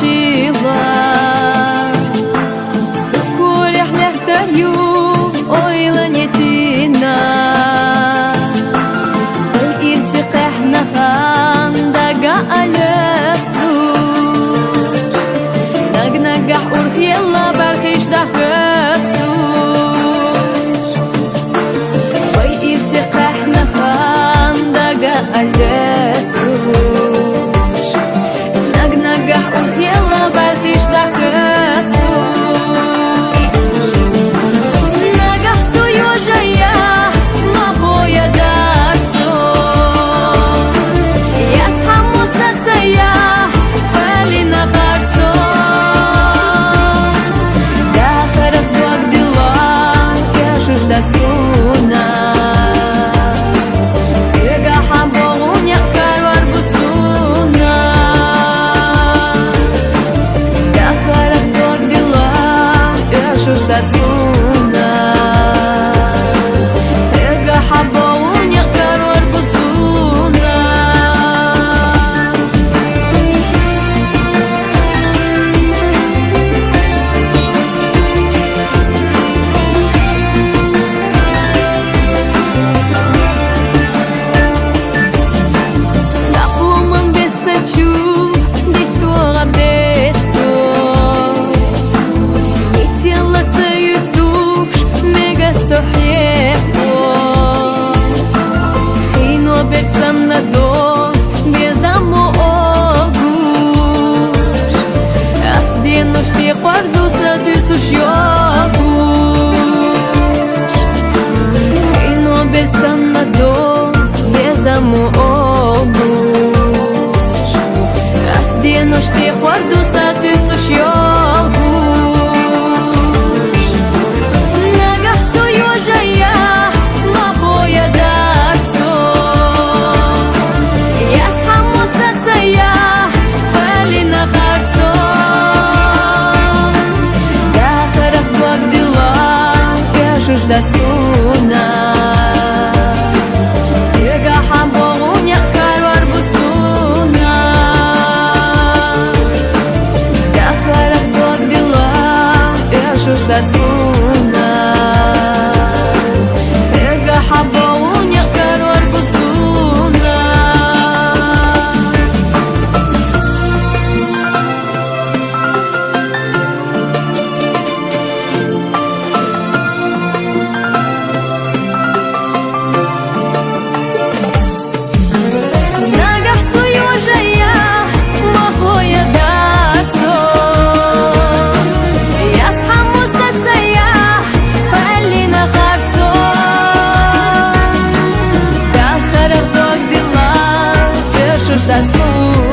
شيلا سكول احنا احتريو اويلا نيتينا الإرسي قحنا خاندقا ألبسوش نقنقح أرخ يلا برخيش دحبسوش والإرسي قحنا خاندقا ألبسوش نقنقح أرخ يلا برخيش دحبسوش نقح سويو جايا Știi foarte să te suși Naga suyo jaya ma boya darzo Yas hamu satsaya palina kharzo Da kharak bak dila ya jujda suna Yega habogunya karwar busuna Ждать луна Эга хабауня король бусуна Нагах суюжа я махоя дацо That's cool.